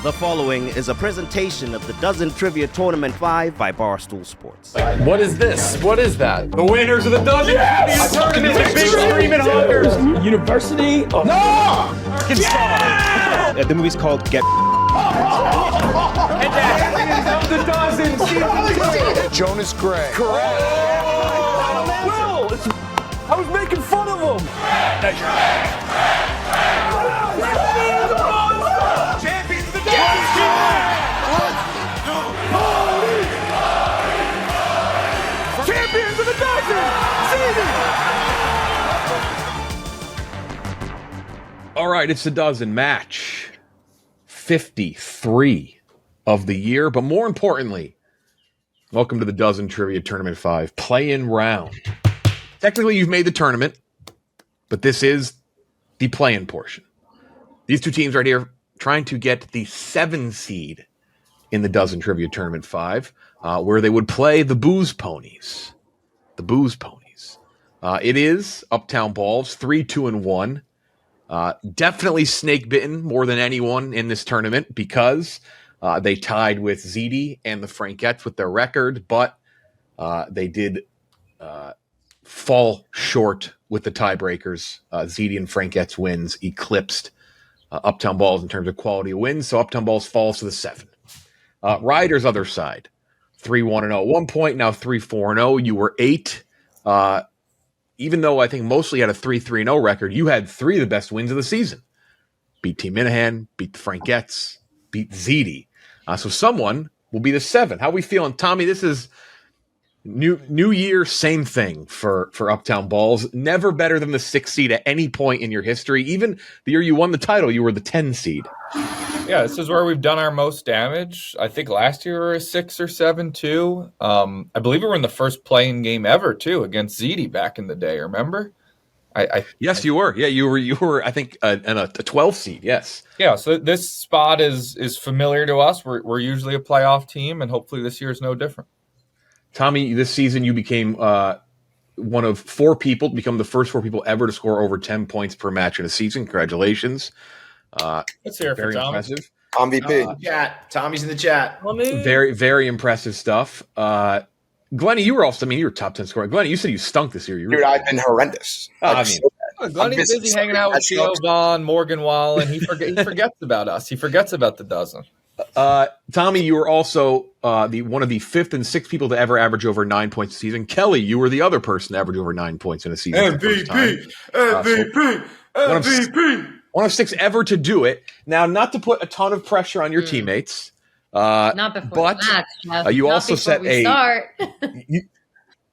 The following is a presentation of the Dozen Trivia Tournament 5 by Barstool Sports. What is this? What is that? The winners of the Dozen Trivia Tournament, the big screaming honkers. University of... No! Yeah! The movie's called Get... And the Dozen Season 2. Jonas Gray. Correct. Will! I was making fun of him. Champions of the Champions of the Dozen! All right, it's the Dozen match 53 of the year, but more importantly, welcome to the Dozen Trivia Tournament 5 play-in round. Technically, you've made the tournament, but this is the play-in portion. These two teams right here trying to get the 7 seed in the Dozen Trivia Tournament 5, where they would play the Booze Ponies. The Booze Ponies. It is Uptown Balls, 3-2-1. Definitely snake bitten more than anyone in this tournament because they tied with ZD and the Frankettes with their record, but they did fall short with the tiebreakers. ZD and Frankettes wins eclipsed Uptown Balls in terms of quality of wins, so Uptown Balls falls to the 7. Riders other side, 3-1-0 at one point, now 3-4-0. You were 8. Even though I think mostly had a 3-3-0 record, you had 3 of the best wins of the season. Beat Team Minahan, beat the Frankettes, beat ZD. So someone will be the 7. How are we feeling? Tommy, this is new year, same thing for Uptown Balls. Never better than the 6 seed at any point in your history. Even the year you won the title, you were the 10 seed. Yeah, this is where we've done our most damage. I think last year we were a 6 or 7 too. I believe we were in the first playing game ever too against ZD back in the day. Remember? Yes, you were. Yeah, you were. I think in a 12 seed. Yes. Yeah. So this spot is familiar to us. We're usually a playoff team, and hopefully this year is no different. Tommy, this season you became one of 4 people to become the first 4 people ever to score over 10 points per match in a season. Congratulations. Let's hear it for Tommy. Impressive. I'm VP. Chat. Tommy's in the chat. Very, very impressive stuff. Glennie, you were also, you were top 10 scorer. Glennie, you said you stunk this year. Dude, I've been horrendous. Glennie's busy hanging out with Theo Vaughn, Morgan Wallen. He forgets about us. He forgets about the Dozen. Tommy, you were also one of the 5th and 6th people to ever average over 9 points a season. Kelly, you were the other person to average over 9 points in a season. MVP. One of 6 ever to do it. Now, not to put a ton of pressure on your teammates, not before the match, Jeff. You not also set start.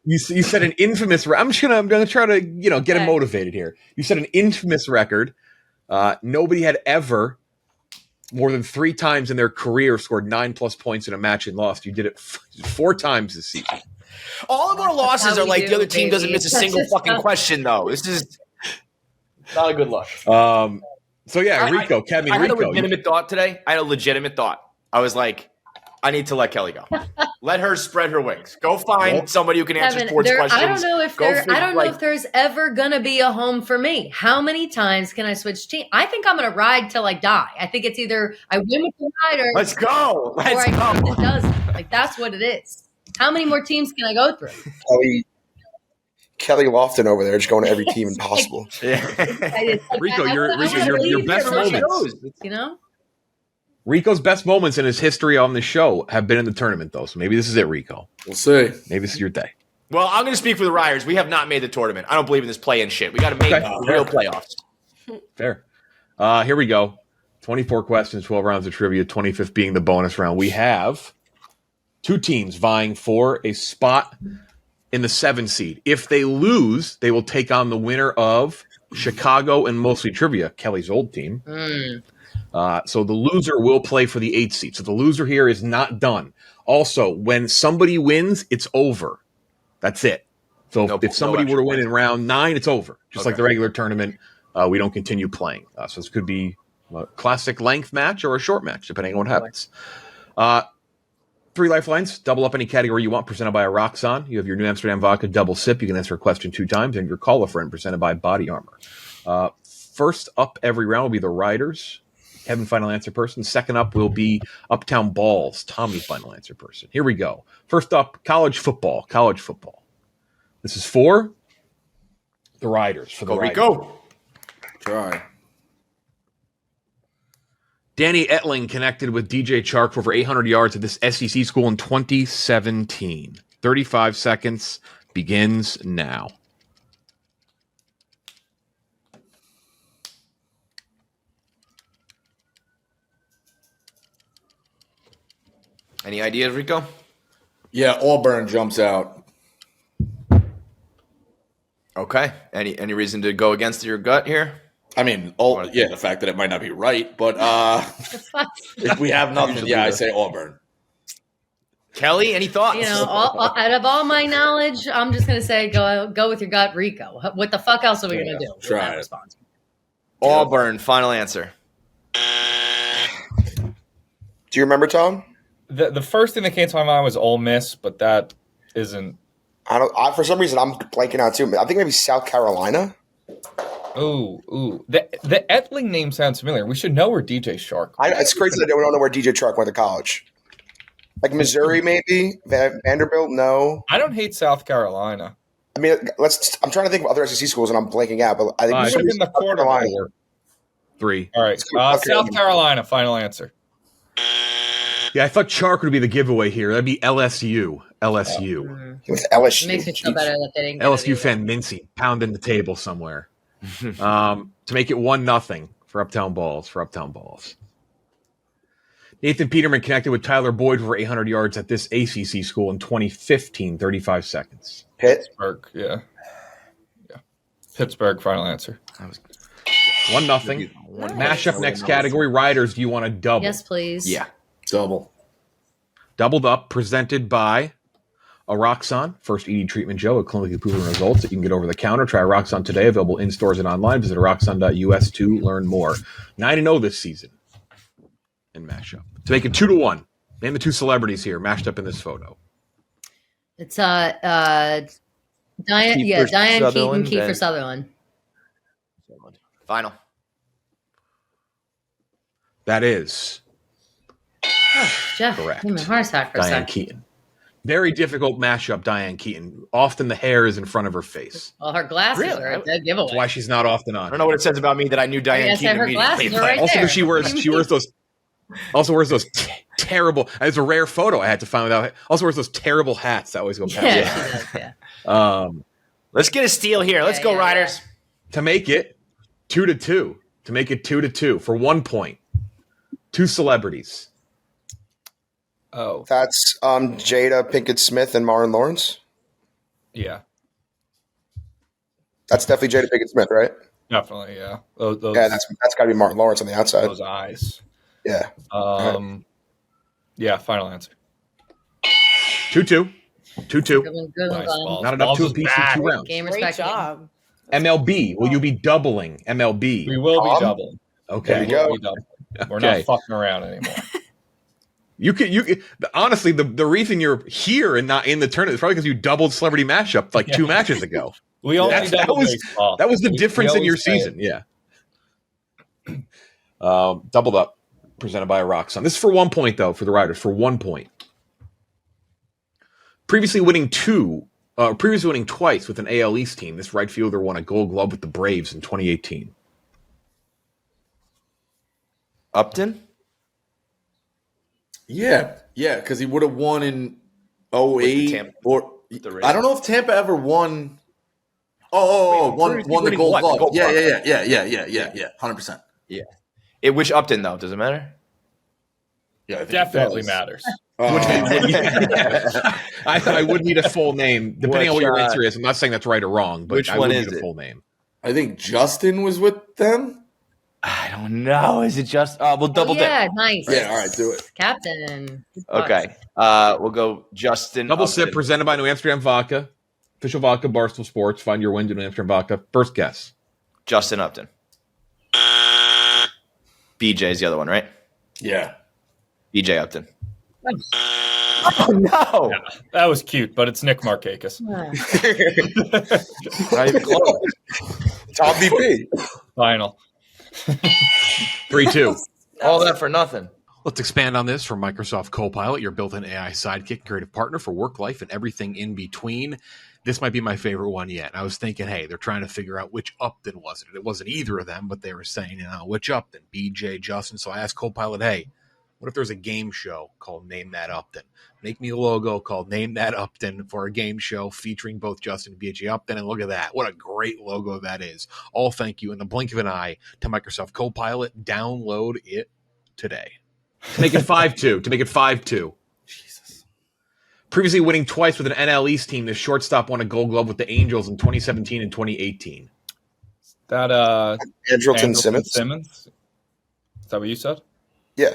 you set an infamous. I'm gonna try to get him motivated here. You set an infamous record. Nobody had ever more than 3 times in their career scored 9+ points in a match and lost. You did it 4 times this season. All of our losses are like the other team doesn't miss a single fucking question, though. This is not a good look. So yeah, Rico, Kevin, I had Rico. a legitimate thought today. I had a legitimate thought. I was like, I need to let Kelly go. Let her spread her wings. Go find somebody who can answer sports questions. I don't know if there's ever gonna be a home for me. How many times can I switch team? I think I'm gonna ride till I die. I think it's either I win with the Riders. Let's go. Or I go. It doesn't. Like that's what it is. How many more teams can I go through? Kelly Lofton over there, just going to every team impossible. Rico, your best moments. Rico's best moments in his history on the show have been in the tournament, though. So maybe this is it, Rico. We'll see. Maybe this is your day. Well, I'm going to speak for the Riders. We have not made the tournament. I don't believe in this play-in shit. We got to make real playoffs. Fair. Here we go. 24 questions, 12 rounds of trivia, 25th being the bonus round. We have 2 teams vying for a spot in the 7 seed. If they lose, they will take on the winner of Chicago and Mostly Trivia, Kelly's old team. So the loser will play for the 8th seed. So the loser here is not done. Also, when somebody wins, it's over. That's it. So if somebody were to win in round 9, it's over. Just like the regular tournament, we don't continue playing. So this could be a classic length match or a short match, depending on what happens. 3 lifelines, double up any category you want, presented by a Roxon. You have your New Amsterdam Vodka double sip. You can answer a question 2 times, and your Call a Friend, presented by Body Armor. First up every round will be the Riders. Kevin, final answer person. Second up will be Uptown Balls, Tommy, final answer person. Here we go. First up, college football. This is for the Riders. For the Riders. Rico. Try. Danny Etling connected with DJ Chark for over 800 yards at this SEC school in 2017. 35 seconds begins now. Any ideas, Rico? Yeah, Auburn jumps out. Okay. Any reason to go against your gut here? I mean, the fact that it might not be right, but if we have nothing, I say Auburn. Kelly, any thoughts? You know, out of all my knowledge, I'm just gonna say go with your gut, Rico. What the fuck else are we gonna do? Try with that it. response? Auburn, final answer. Do you remember, Tom? The first thing that came to my mind was Ole Miss, but that isn't. For some reason, I'm blanking out too. I think maybe South Carolina. Ooh. The Etling name sounds familiar. We should know where DJ Shark. It's crazy that we don't know where DJ Chark went to college. Like Missouri, maybe Vanderbilt. No, I don't hate South Carolina. I mean, I'm trying to think of other SEC schools, and I'm blanking out. But I think Should have been the quarterback. 3. All right, South Carolina. Final answer. Yeah, I thought Chark would be the giveaway here. That'd be LSU. He went to LSU. Makes me feel better that they didn't. LSU fan Mincy pounding the table somewhere. To make it 1-0 for Uptown Balls. Nathan Peterman connected with Tyler Boyd for 800 yards at this ACC school in 2015. 35 seconds. Pittsburgh, yeah. Pittsburgh, final answer. 1-0. Mashup next category. Riders, do you want to double? Yes, please. Yeah. Double. Doubled up, presented by Aroxon, first ED treatment gel with clinically proven results that you can get over the counter. Try Aroxon today, available in stores and online. Visit Aroxon.us to learn more. 9-0 this season in mashup. To make it 2-1, name the two celebrities here mashed up in this photo. It's Diane Sutherland Keeton, Kiefer and- Sutherland. Final. Oh, That is Jeff, correct. give me a heart attack for a Diane second. Keaton. Very difficult mashup, Diane Keaton. Often the hair is in front of her face. Well, her glasses Really? are a dead giveaway. That's why she's not often on. I don't know what it says about me that I knew Diane I said Keaton her immediately. glasses are right Also, there. she wears those. Also wears those terrible. It's a rare photo I had to find without. Also wears those terrible hats that always go past. Yeah, her. she does, yeah. Let's get a steal here. Let's go, yeah, Riders. To make it 2-2. To make it 2-2 for 1 point. Two celebrities. Oh, That's Jada Pinkett Smith and Martin Lawrence. yeah, That's definitely Jada Pinkett Smith, right? definitely, yeah. Those Yeah, that's got to be Martin Lawrence on the outside. those eyes. Yeah. Yeah, final answer. 2-2. 2-2. Good one, Nice Glenn. ball. Not enough Balls to is a piece back. in 2 rounds. Game Great respect. job. MLB. Will you be doubling MLB? We will be Tom? doubling. Okay. There you go. We'll be doubling. We're Okay. not fucking around anymore. You could honestly the reason you're here and not in the tournament is probably because you doubled Celebrity Mashup like 2 matches ago. We only That double was- baseball. That was the We difference in your always say it. season. Yeah. Doubled up, presented by Roxon. This is for 1 point, though, for the Riders, for 1 point. Previously winning twice with an AL East team, this right fielder won a Gold Glove with the Braves in 2018. Upton? Yeah, because he would have won in With 08 Tampa. or The Rays. I don't know if Tampa ever won. Won the winning Gold what? Glove. Gold Glove. Yeah, 100%. Which Upton, though? Does it matter? Yeah, I think it Definitely does. matters. I would need a full name, depending on what your answer is. I'm not saying that's right or wrong, but Which I one would is need a it? full name. I think Justin was with them. I don't know. Is it just? We'll double dip. Yeah, nice. Yeah, all right, do it. Captain. Okay. We'll go Justin. Double Upton. sip presented by New Amsterdam Vodka. Official vodka, Barstool Sports. Find your win to New Amsterdam Vodka. First guess. Justin Upton. BJ is the other one, right? Yeah. BJ Upton. Oh, no. That was cute, but it's Nick Markakis. Not even close. Tom DP. Final. 3-2. All that for nothing. Let's expand on this from Microsoft Copilot, your built-in AI sidekick and creative partner for work, life, and everything in between. This might be my favorite one yet. I was thinking, hey, they're trying to figure out which Upton was it. It wasn't either of them, but they were saying, which Upton? BJ, Justin. So I asked Copilot, hey, what if there's a game show called Name That Upton? Make me a logo called Name That Upton for a game show featuring both Justin and BJ Upton. And look at that. What a great logo that is. All thank you in the blink of an eye to Microsoft Copilot. Download it today. To make it 5-2. Jesus. Previously winning twice with an NL East team, the shortstop won a Gold Glove with the Angels in 2017 and 2018. That Andrelton Simmons. Is that what you said? Yeah.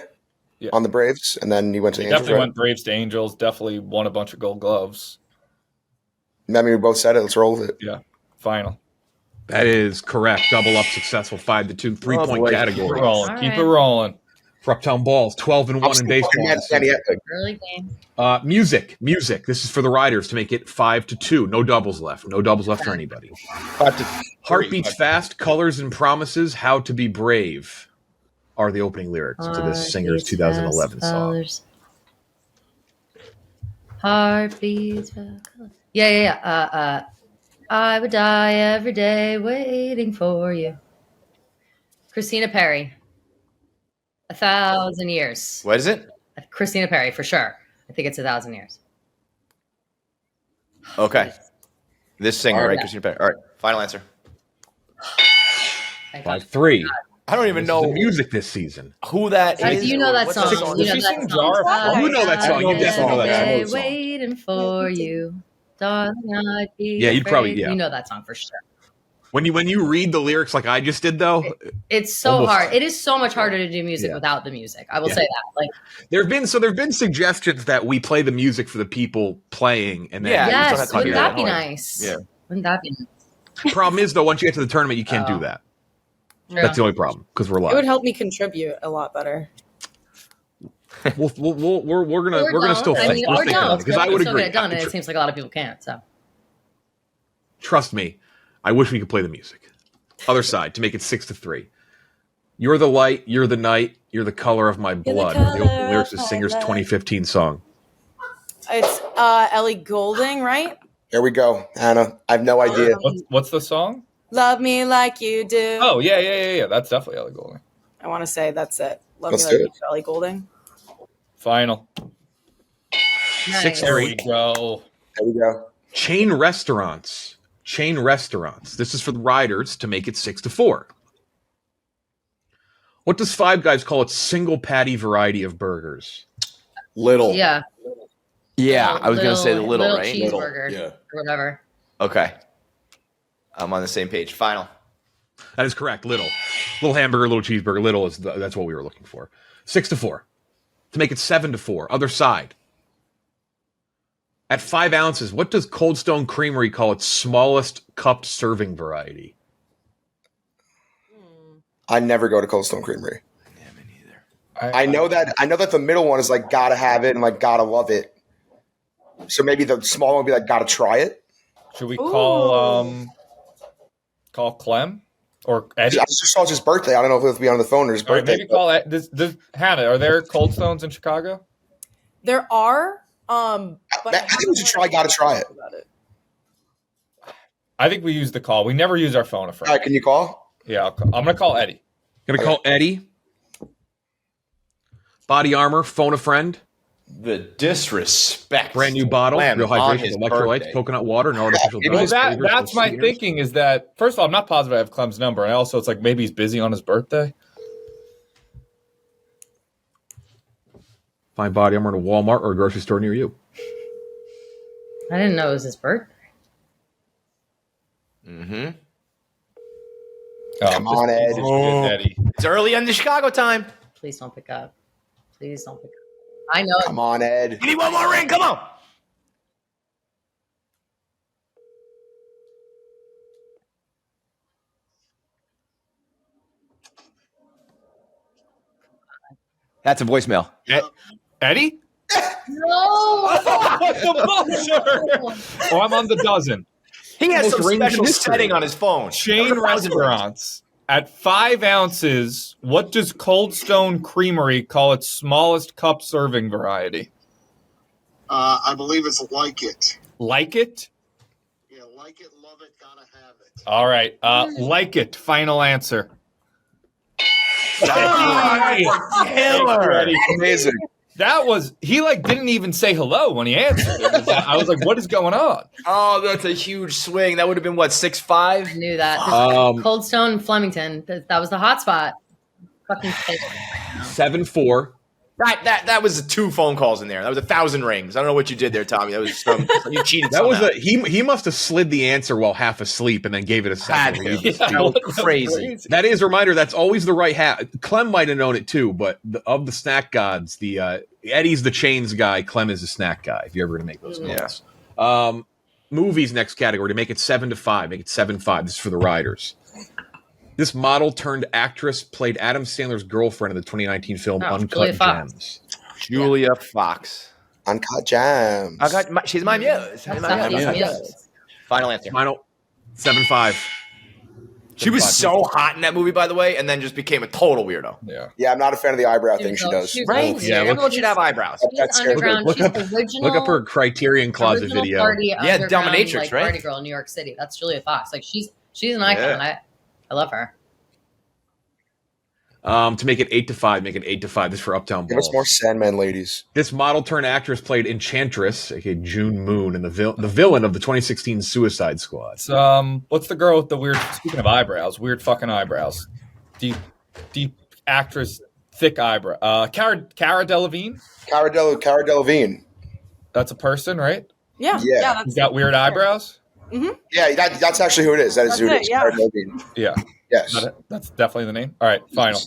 On the Braves, and then he went to the Angels. Definitely went Braves to Angels. Definitely won a bunch of Gold Gloves. I mean, we both said it. Let's roll with it. Yeah. Final. That is correct. Double up successful 5-2 3-point category. Keep it rolling. For UPTOWN Balls, 12-1 in baseball. Early game. Music. This is for the Riders to make it 5-2. No doubles left. No doubles left for anybody. Heart beats fast, colors and promises, how to be brave are the opening lyrics to this singer's 2011 song. Heart beats fast. Yeah. I would die every day waiting for you. Christina Perri. 1,000 years. What is it? Christina Perri, for sure. I think it's 1,000 years. Okay. This singer, Oh, right? yeah. Christina Perri. All right. Final answer. 5-3. I don't even This is know the music this season. who that Do is. you know that What's song? the song? You Does know she that sing song. Jar of Fire? You know that song. You definitely know that song. Every day waiting for you. Darling, I'd be Yeah, you'd probably- afraid. yeah. You know that song for sure. When you read the lyrics like I just did, though, It's so Almost. hard. It is so much harder to do music without the music. I will say that. Like, there've been suggestions that we play the music for the people playing, and then Yeah, you don't have yes, to wouldn't hear that be that. nice? Yeah. Wouldn't that be nice? Problem is, though, once you get to the tournament, you can't do that. True. That's the only problem because we're It would live. help me contribute a lot better. We're gonna still I mean, we'll or think about don't. it, because I would still agree. get it done, and it seems like a lot of people can't. So Trust me, I wish we could play the music. Other side to make it 6-3. You're the light, you're the night, you're the color of my blood. The opening lyrics of Singer's 2015 song. It's Ellie Goulding, right? Here we go, Hannah. I have no idea. What's the song? Love me like you do. Oh, yeah. That's definitely Ellie Goulding. I want to say that's it. Love Let's me do like it. you do, Ellie Goulding. Final. nice. There we go. There we go. Chain restaurants. This is for the Riders to make it 6-4. What does Five Guys call its single patty variety of burgers? Little. Yeah. Yeah, I was going to say the little, right? cheeseburger, Yeah. or whatever. Okay. I'm on the same page. Final. That is correct. Little hamburger, little cheeseburger. Little is that's what we were looking for. 6-4 to make it 7-4. Other side. At 5 ounces, what does Cold Stone Creamery call its smallest cupped serving variety? I never go to Cold Stone Creamery. Yeah, me neither. I know that the middle one is like gotta have it and like gotta love it. So maybe the small one would be like gotta try it. Should we call Clem or Eddie? I just saw his birthday. I don't know if it'll be on the phone or his All right, birthday. maybe call Hannah. Are there Cold Stones in Chicago? There are, but I think we should try gotta try it. About it. I think we use the call. We never use our phone a friend. All right, can you call? Yeah, I'm going to call Eddie. Gonna call Eddie. Body Armor, phone a friend. The disrespect. Brand new bottle, Clem real on hydration, his electrolytes, birthday. coconut water, no artificial Well, colors, flavors, or That's my sweeteners. thinking is that, first of all, I'm not positive I have Clem's number. And also, it's like maybe he's busy on his birthday. Find Body Armor at a Walmart or a grocery store near you. I didn't know it was his birthday. Mm-hmm. Come on, Ed. Just get Eddie. It's early in the Chicago time. Please don't pick up. Please don't pick up. I know. Come on, Ed. You need one more ring. Come on. That's a voicemail. Eddie? No. The buzzer! Oh, I'm on the dozen. He has Most some rings in special history. setting on his phone. Chain Over 1,000 rings. restaurants. At 5 ounces, what does Cold Stone Creamery call its smallest cup serving variety? I believe it's Like It. Like it? Yeah, like it, love it, gotta have it. All right. Like it. Final answer. Killer. Amazing. That was he didn't even say hello when he answered. I was like, what is going on? Oh, that's a huge swing. That would have been what, 6'5"? I knew that. Cold Stone, Flemington. That was the hot spot. Fucking 7-4. That was 2 phone calls in there. That was 1,000 rings. I don't know what you did there, Tommy. That was you cheated. That was somehow. he must have slid the answer while half asleep and then gave it a second. That was crazy. That is a reminder. That's always the right hat. Clem might have known it too, but of the snack gods, Eddie's the chains guy. Clem is the snack guy. If you're ever going to make those calls. Movies next category to make it 7-5. Make it 7-5. This is for the Riders. This model turned actress played Adam Sandler's girlfriend in the 2019 film Uncut Gems. Julia Fox. Uncut Gems. She's my muse. Final answer. Final 7-5. She was so hot in that movie, by the way, and then just became a total weirdo. Yeah, I'm not a fan of the eyebrow thing she does. Right? Yeah, Everyone should have eyebrows. That's scary. Look up her Criterion Closet video. Yeah, Dominatrix, right? Party girl in New York City. That's Julia Fox. She's an icon. I love her. To make it 8-5, make it 8-5. This is for Uptown Give Balls. us more Sandman ladies. This model turned actress played Enchantress, aka June Moon, and the villain of the 2016 Suicide Squad. It's, what's the girl with the weird? Speaking of eyebrows, weird fucking eyebrows. Deep actress, thick eyebrow. Cara Delevingne. Cara Delevingne. That's a person, right? Yeah. She's got weird eyebrows. Yeah, that's actually who it is. That is who it is. Yeah. Cara Delevingne. Yeah. Yes. That's definitely the name. All right, final.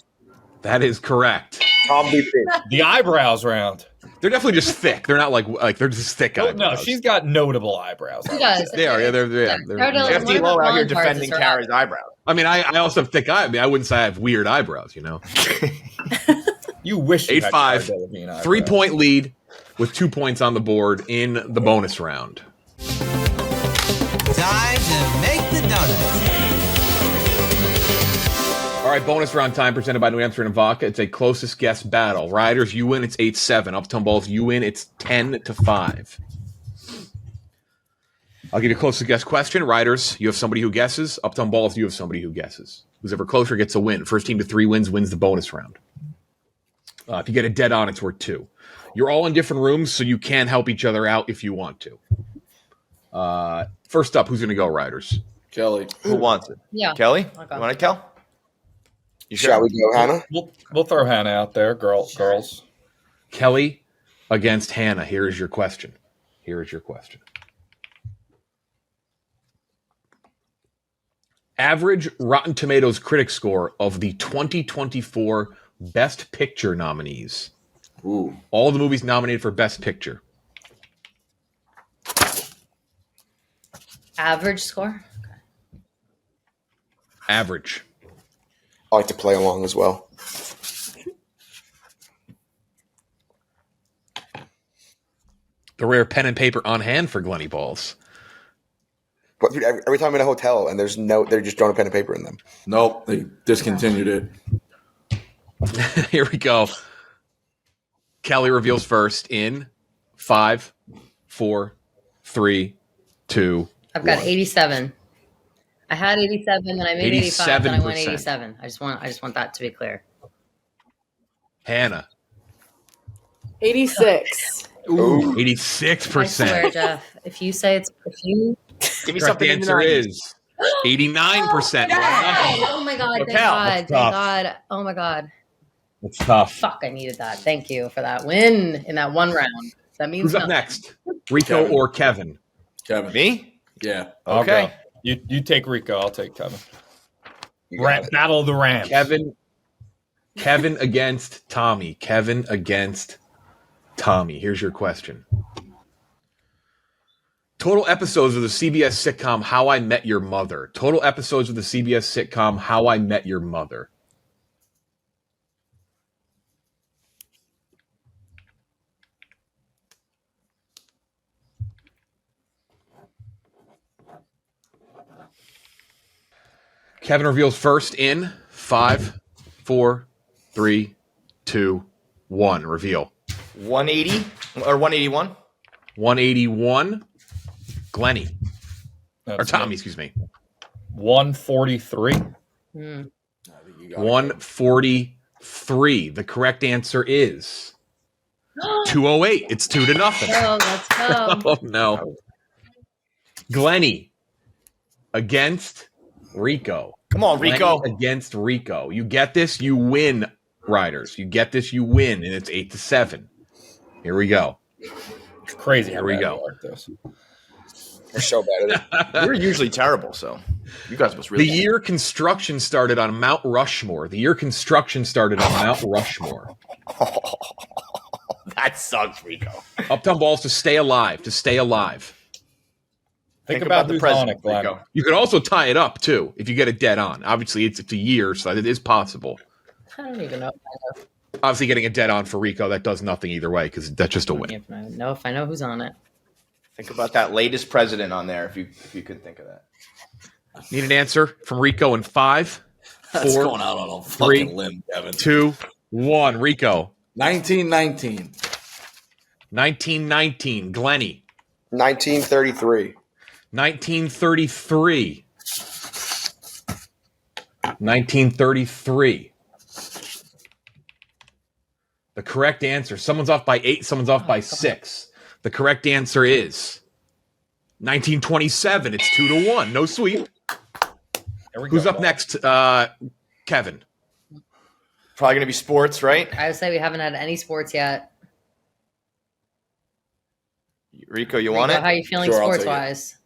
That is correct. Tom BP. The eyebrows round. They're definitely just thick. They're not like they're just thick eyebrows. No, she's got notable eyebrows. She does. They are. Yeah, they're Cara Delevingne, FD Low out here blonde parts defending is her Kara's eyebrows. I mean, I also have thick eyebrows. I wouldn't say I have weird eyebrows, you know. You wish you had 8-5. Cara Delevingne eyebrows. 3-point lead with 2 points on the board in the bonus round. Time to make the donuts. All right, bonus round time presented by New Amsterdam and Vodka. It's a closest guess battle. Riders, you win. It's 8-7. Uptown Balls, you win. It's 10-5. I'll give you a closest guess question. Riders, you have somebody who guesses. Uptown Balls, you have somebody who guesses. Who's ever closer gets a win. First team to 3 wins the bonus round. If you get a dead on, it's worth 2. You're all in different rooms, so you can help each other out if you want to. First up, who's going to go, Riders? Kelly. Who wants it? Yeah. Kelly? Okay. You want it, Kel? You Shall we go, Hannah? We'll throw Hannah out there, girls. Kelly against Hannah. Here is your question. Average Rotten Tomatoes critic score of the 2024 Best Picture nominees. Ooh. All the movies nominated for Best Picture. Average score. Average. I like to play along as well. The rare pen and paper on hand for Glenny Balls. But dude, every time I'm in a hotel and they're just throwing a pen and paper in them. Nope, they discontinued it. Here we go. Kelly reveals first in 5, 4, 3, 2. I've got 87. I had 87, and I made 85, and I went 87. I just want that to be clear. Hannah. 86. Ooh, 86%. I swear, Jeff, if you say Give me Correct something. answer is 89%. Oh my God, thank God. Oh my God. It's tough. Fuck, I needed that. Thank you for that win in that one round. That means Who's up nothing. next? Rico or Kevin? Kevin. Me? Yeah. Okay. You take Rico. I'll take Kevin. You got it. Battle of the Rams. Kevin against Tommy. Kevin against Tommy. Here's your question. Total episodes of the CBS sitcom How I Met Your Mother. Total episodes of the CBS sitcom How I Met Your Mother. Kevin reveals first in 5, 4, 3, 2, 1. Reveal. 180 or 181? 181. Glenny. That's Or Tommy, me. excuse me. 143. 143. The correct answer is 208. It's 2-0. Let's go. Oh, no. Glenny against Rico. Come on, Rico. Glenny against Rico. You get this, you win, Riders. You get this, you win, and it's 8-7. Here we go. It's crazy. Here we go. Like this. We're so bad at it. We're usually terrible, so you guys must really. The year construction started on Mount Rushmore. That sucks, Rico. Uptown Balls to stay alive. Think about the who's president, on it, Glenn. Rico. You could also tie it up, too, if you get it dead on. Obviously, it's a year, so it is possible. I don't even know. Obviously, getting it dead on for Rico, that does nothing either way, because that's just a win. If I know who's on it. Think about that latest president on there, if you could think of that. Need an answer from Rico in 5, That's 4, going out on a 3, fucking limb, Kevin. 2, 1. Rico. 1919. 1919. Glenny. 1933. 1933. 1933. The correct answer. Someone's off by 8, someone's off by 6. The correct answer is 1927. It's 2-1. No sweep. Who's up next? Kevin. Probably going to be sports, right? I would say we haven't had any sports yet. Rico, you want Rico, it? how are you feeling Sure, I'll sports take it. wise?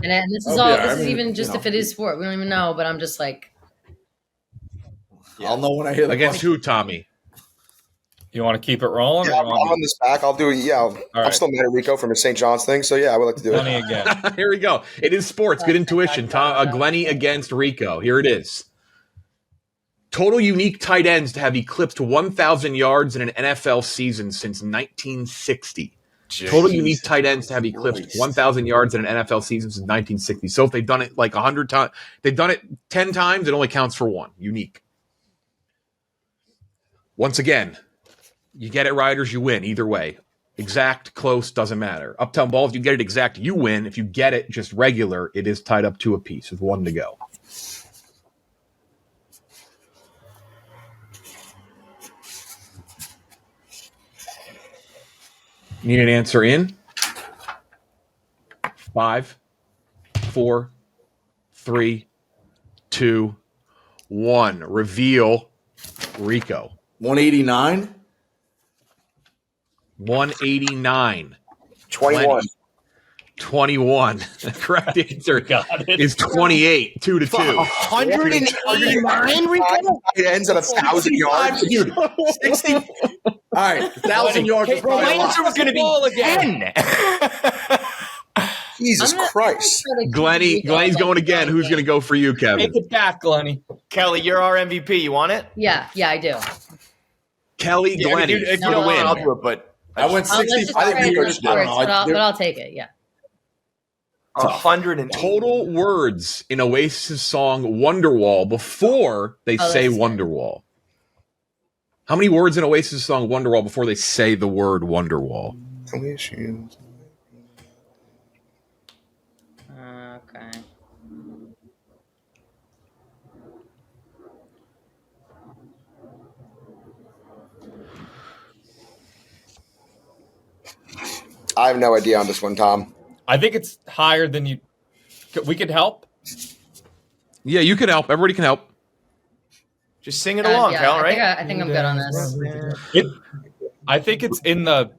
And this is Oh, all. yeah, This I is mean, even just you know. if it is sport. We don't even know, but I'm just like, I'll know when I hear the Against who, Tommy? You want to keep it rolling? Yeah, I'm on this back. I'll do it. Yeah, I'm right. still mad at Rico from his St. John's thing. So, yeah, I would like to do Glenny it. again. Here we go. It is sports. Good intuition. Glenny against Rico. Here it is. Total unique tight ends to have eclipsed 1,000 yards in an NFL season since 1960. Total unique tight ends to have eclipsed 1,000 yards in an NFL season since 1960. So if they've done it like 100 times, they've done it 10 times, it only counts for 1. Unique. Once again, you get it, Riders, you win. Either way. Exact, close, doesn't matter. Uptown Balls, if you get it exact, you win. If you get it just regular, it is tied up 2 apiece with 1 to go. Need an answer in 5, 4, 3, 2, 1. Reveal Rico. 189. 189. 21. 21. The correct answer is 28. 2-2. 189, Rico? It ends at 1,000 yards. Dude, 60. All right, 1,000 yards is Bro, probably my a lot. answer was going to be 10. Jesus Christ. Glenny's going again. Who's going to go for you, Kevin? Take it back, Glenny. Kelly, you're our MVP. You want it? yeah, I do. Kelly, Yeah, Glenny. if you No, don't win, no, I'll no. do it, but I went Let's 60. just I try think it Rico for just, I don't sports, know. but I'll take it. Yeah. 100 Total words in Oasis' song Wonderwall before they say that's- Wonderwall. How many words in Oasis' song Wonderwall before they say the word Wonderwall? Okay. I have no idea on this one, Tom. I think it's higher than you. We could help. Yeah, you can help. Everybody can help. Just sing it along, yeah, Cal, right? I think I'm good on this. I think it's in the.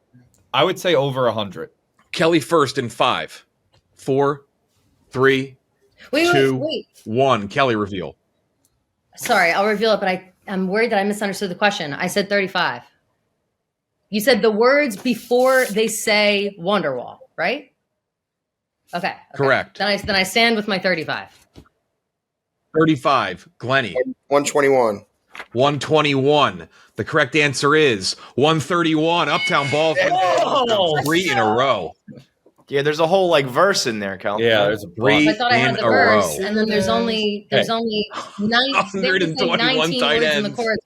I would say over 100. Kelly first in 5, 4, 3, Wait, 2, 1. Kelly reveal. Sorry, I'll reveal it, but I'm worried that I misunderstood the question. I said 35. You said the words before they say Wonderwall, right? Okay. Correct. Then I stand with my 35. 35. Glenny. 121. 121. The correct answer is 131. Uptown Balls. 3 in a row. Yeah, there's a whole like verse in there, Cal. Yeah, there's a Three I thought I had in the a verse, row. and then there's only 121 19 tight words in the ends. chorus.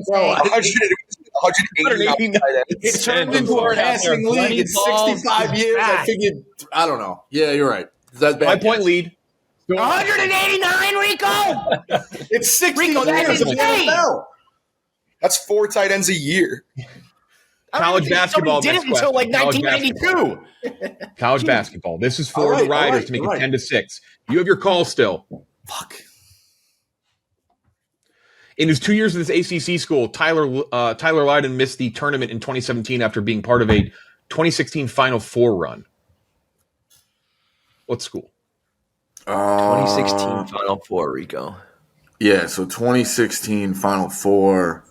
Bro, 180 tight ends. It turned into a passing league in 65 years. I figured, I don't know. Yeah, you're right. That's bad. 5-point lead. 189, Rico. It's 60 Rico, that years is of the insane. NFL. That's 4 tight ends a year. College basketball. Did it next until like question. 1992. College basketball. This is for the Riders to make it 10-6. You have your call still. Fuck. In his 2 years of this ACC school, Tyler Lydon missed the tournament in 2017 after being part of a 2016 Final Four run. What school? 2016 Final Four, Rico. Yeah, so 2016 Final Four.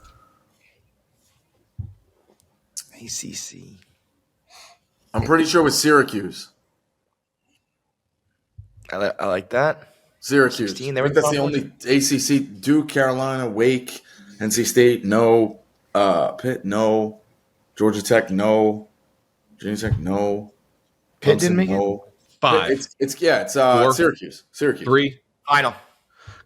ACC. I'm pretty sure it was Syracuse. I like that. Syracuse. 16, I they were think that's the Final only ACC. Duke, Carolina, Wake, NC State, no. Pitt, no. Georgia Tech, no. Virginia Tech, no. Pitt didn't make no. 5. It's 4, Syracuse. 3. Final.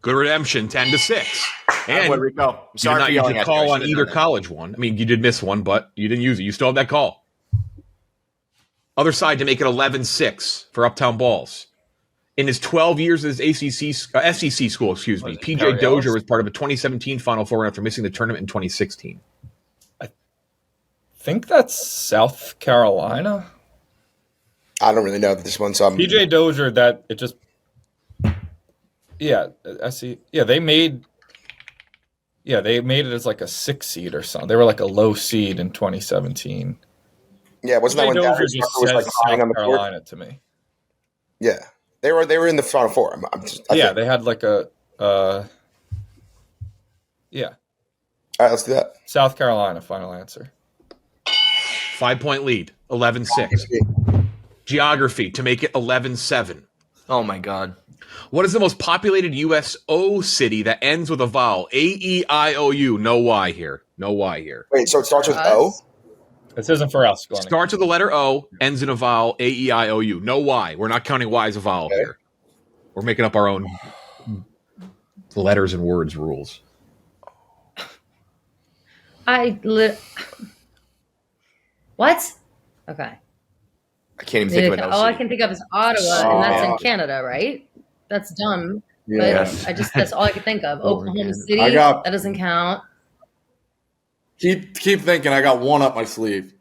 Good redemption, 10-6. And Rico. I'm You did sorry not for use yelling your at you. I call should on have either done that. college one. I mean, you did miss one, but you didn't use it. You still have that call. Other side to make it 11-6 for Uptown Balls. In his 12 years as SEC school, PJ Perry Dozier Ellis? was part of a 2017 Final Four after missing the tournament in 2016. think that's South Carolina. I don't really know this one, so I'm PJ Dozier, that it just, yeah, I see. Yeah, they made it as like a 6 seed or something. They were like a low seed in 2017. Yeah, wasn't that PJ when Dozier Darius just Rucker was like says crying South on the court? Carolina to me. Yeah, they were in the Final Four. Yeah, they had like a yeah. All right, let's do that. South Carolina, final answer. 5-point lead, 11-6. Geography to make it 11-7. Oh my God. What is the most populated U.S. O city that ends with a vowel? A-E-I-O-U. No Y here. No Y here. Wait, so it starts with O? This isn't for us, Glenn. Starts with the letter O, ends in a vowel, A-E-I-O-U. No Y. We're not counting Y as a vowel here. We're making up our own letters and words rules. What? Okay. I can't even think of it. All I can think of is Ottawa, and that's in Canada, right? That's dumb. Yes. But that's all I could think of. Oklahoma City, that doesn't count. Keep thinking. I got one up my sleeve.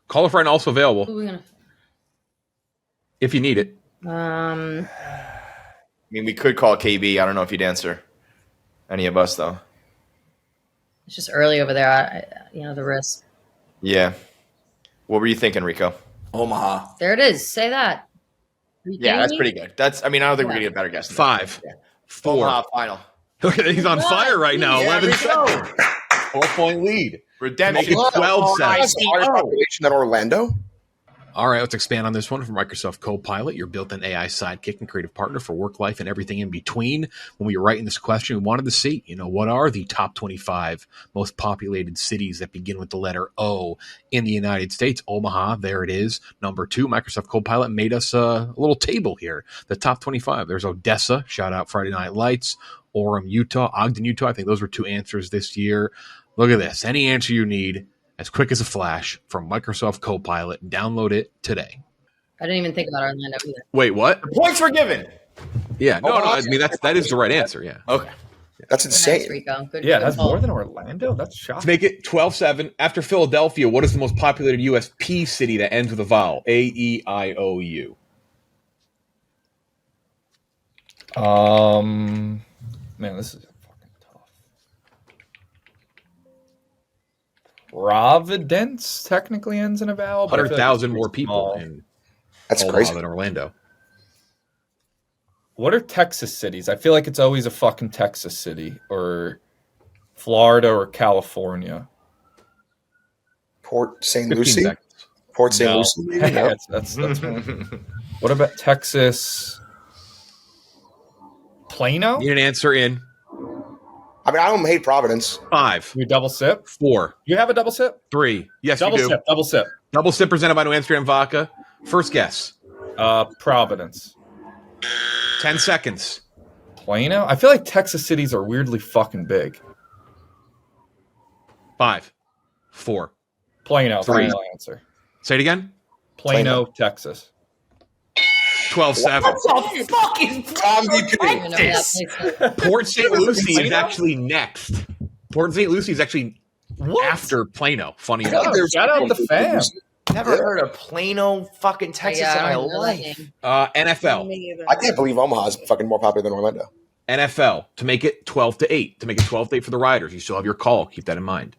Call a friend also available Who are we gonna? if you need it. I mean, we could call KB. I don't know if you'd answer any of us, though. It's just early over there. The risk. Yeah. What were you thinking, Rico? Omaha. There it is. Say that. Are you Yeah, kidding that's me? pretty good. I don't think we're going to get a better guess. Than 5, that. 4. Omaha final. Look at he's on fire right now. Yeah, 11-7. 4-point lead. Redemption. Make it 12-7. Higher population than Orlando? All right, let's expand on this one from Microsoft Copilot, your built-in AI sidekick and creative partner for work life and everything in between. When we were writing this question, we wanted to see, what are the top 25 most populated cities that begin with the letter O in the United States? Omaha, there it is. Number 2, Microsoft Copilot made us a little table here. The top 25. There's Odessa, shout out Friday Night Lights, Orem, Utah, Ogden, Utah. I think those were 2 answers this year. Look at this. Any answer you need, as quick as a flash, from Microsoft Copilot. Download it today. I didn't even think about Orlando either. Wait, what? The points were given. Yeah, no. I mean, that is the right answer. Yeah. Okay. That's Nice, insane. Rico. Good. Yeah, good that's call. more than Orlando. That's To shocking. make it 12-7, after Philadelphia, what is the most populated U.S. P city that ends with a vowel? A-E-I-O-U. Man, this is fucking tough. Providence technically ends in a vowel. but I feel like 100,000 it's more pretty people small. in That's Omaha crazy. than Orlando. What are Texas cities? I feel like it's always a fucking Texas city or Florida or California. Port St. 15 Lucie? seconds. Port St. No. Lucie? Maybe? No. that's one. What about Texas? Plano? Need an answer in I mean, I don't hate Providence. 5, You double sip? 4, You have a double sip? 3. Yes, Double you do. sip. Double sip. Double sip presented by New Amsterdam Vodka. First guess. Providence. 10 seconds. Plano? I feel like Texas cities are weirdly fucking big. 5, 4. Plano, 3. final answer. Say it again. Plano, Texas. 12-7. What the fuck is Port St. Lucie is actually next. Port St. Lucie is actually after Plano. Funny enough. Shout out the fam. Never heard of Plano, fucking Texas in my life. NFL. I can't believe Omaha's fucking more popular than Orlando. NFL to make it 12-8. To make it 12-8 for the Riders. You still have your call. Keep that in mind.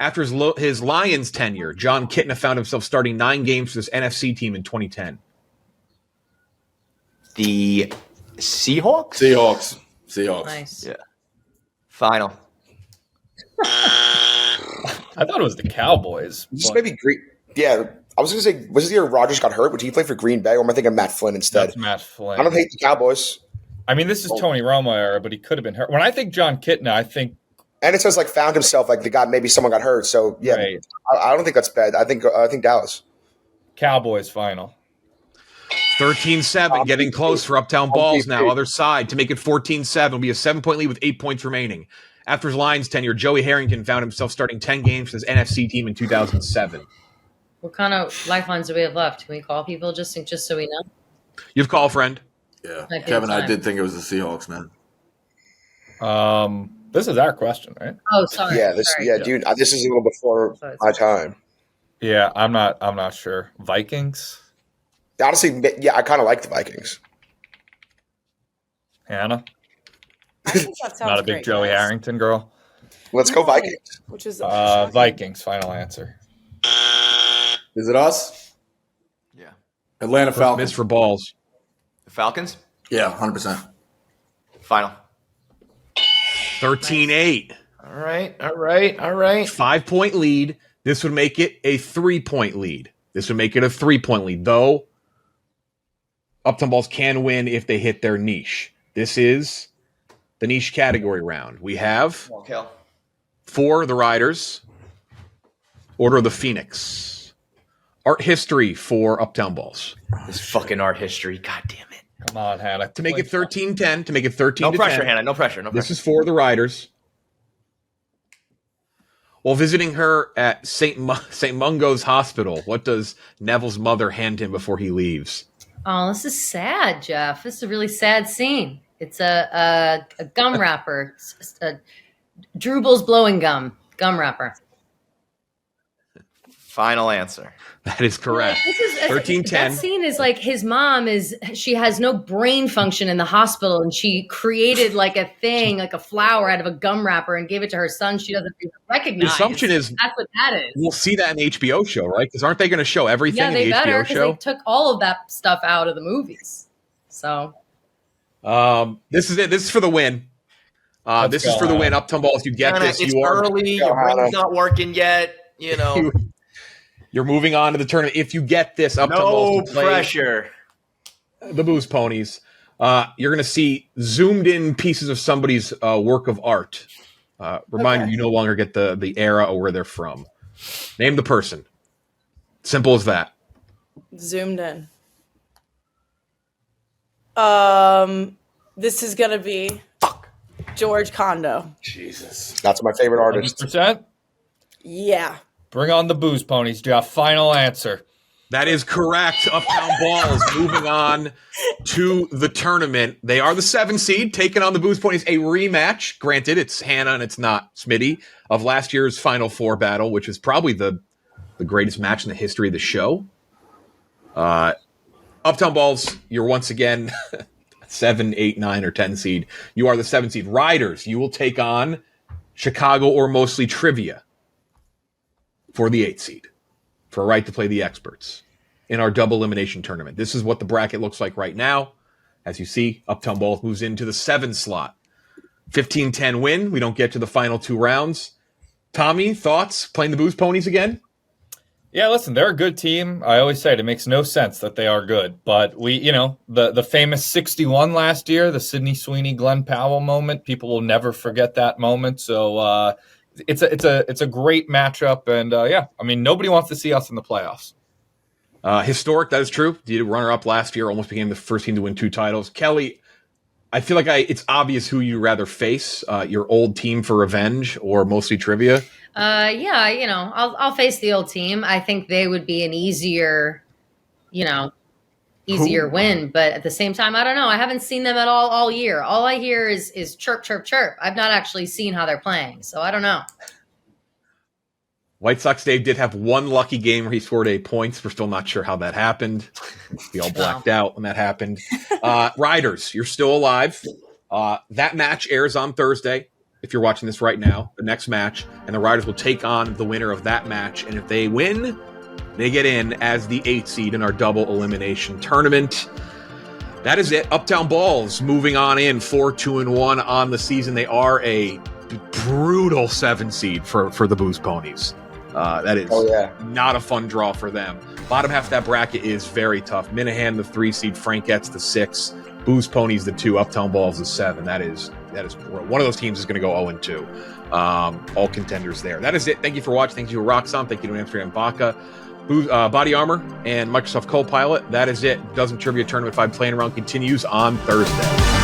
After his Lions tenure, John Kitna found himself starting 9 games for this NFC team in 2010. The Seahawks? Seahawks. Nice. Yeah. Final. I thought it was the Cowboys. Just maybe Green. Yeah, I was going to say, was this the year Rodgers got hurt? Did he play for Green Bay, or am I thinking Matt Flynn instead? That's Matt Flynn. I don't hate the Cowboys. I mean, this is Tony Romo era, but he could have been hurt. When I think John Kitna, I think. And it says like found himself, like the guy, maybe someone got hurt. So yeah, Right. I don't think that's bad. I think Dallas. Cowboys final. 13-7, getting close for Uptown Balls now. Other side to make it 14-7. It'll be a 7-point lead with 8 points remaining. After his Lions tenure, Joey Harrington found himself starting 10 games for his NFC team in 2007. What kind of lifelines do we have left? Can we call people just so we know? You've called, friend. Yeah, Might be Kevin, the I time. did think it was the Seahawks, man. This is our question, right? Oh, sorry. Yeah, dude, this is a little before my time. Yeah, I'm not sure. Vikings? Honestly, yeah, I kind of like the Vikings. Hannah? I think that sounds Not a big great, Joey guys. Harrington girl. Let's go Vikings. Which is Vikings, final answer. Is it us? Yeah. Atlanta First Falcons. miss for Balls. The Falcons? Yeah, 100%. Final. 13-8. All right. 5-point lead. This would make it a 3-point lead. Though Uptown Balls can win if they hit their niche. This is the niche category round. We have Okay. for the Riders, Order of the Phoenix, art history for Uptown Balls. This fucking art history. God damn it. Come on, Hannah. To make it 13-10, to make it 13 No to pressure, 10. Hannah. No pressure. This is for the Riders. While visiting her at St. Mungo's Hospital, what does Neville's mother hand him before he leaves? Oh, this is sad, Jeff. This is a really sad scene. It's a gum wrapper. Drubel's blowing gum wrapper. Final answer. That is correct. This is 13-10. That scene is like his mom she has no brain function in the hospital, and she created like a thing, like a flower out of a gum wrapper, and gave it to her son. She doesn't even recognize. The assumption is that's what that is. we'll see that in the HBO show, right? Because aren't they going to show everything Yeah, in they the better HBO because show? they took all of that stuff out of the movies. So This is it. This is for the win. This is for the win. Uptown Balls, you get Hannah, this. it's You are early. Your brain's not working yet. You know. You're moving on to the tournament. If you get this, Uptown No Balls can play pressure. the Booze Ponies. You're going to see zoomed in pieces of somebody's work of art. Reminder, you no longer get the era or where they're from. Name the person. Simple as that. Zoomed in. This is gonna be George Condo. Jesus. That's my favorite artist. 100%? Yeah. Bring on the Booze Ponies, Jeff. Final answer. That is correct. Uptown Balls moving on to the tournament. They are the 7 seed, taking on the Booze Ponies. A rematch. Granted, it's Hannah and it's not Smitty of last year's Final Four battle, which is probably the greatest match in the history of the show. Uptown Balls, you're once again 7, 8, 9, or 10 seed. You are the 7 seed. Riders, you will take on Chicago or mostly Trivia for the 8 seed, for a right to play the experts in our double elimination tournament. This is what the bracket looks like right now. As you see, Uptown Balls moves into the 7 slot. 15-10 win. We don't get to the final 2 rounds. Tommy, thoughts playing the Booze Ponies again? Yeah, listen, they're a good team. I always say it makes no sense that they are good. But the famous 61 last year, the Sidney Sweeney, Glenn Powell moment, people will never forget that moment. So it's a great matchup, and yeah, I mean nobody wants to see us in the playoffs. Historic, that is true. Did runner-up last year, almost became the first team to win 2 titles. Kelly, I feel like it's obvious who you'd rather face, your old team for revenge or mostly trivia. Yeah, you know, I'll face the old team. I think they would be an easier win, but at the same time, I don't know. I haven't seen them at all year. All I hear is chirp, chirp, chirp. I've not actually seen how they're playing, so I don't know. White Sox Dave did have one lucky game where he scored 8 points. We're still not sure how that happened. We all blacked out when that happened. Riders, you're still alive. That match airs on Thursday. If you're watching this right now, the next match, and the Riders will take on the winner of that match. And if they win, they get in as the 8th seed in our double elimination tournament. That is it. Uptown Balls moving on in 4-2-1 on the season. They are a brutal 7 seed for the Booze Ponies. That is not a fun draw for them. Bottom half of that bracket is very tough. Minahan, the 3 seed, Frankettes, the 6, Booze Ponies, the 2, Uptown Balls, the 7. That is one of those teams is going to go 0-2. All contenders there. That is it. Thank you for watching. Thank you to Roxanne. Thank you to Amsterdam Baca, Body Armor, and Microsoft Copilot. That is it. Dozen Trivia Tournament 5 playing around continues on Thursday.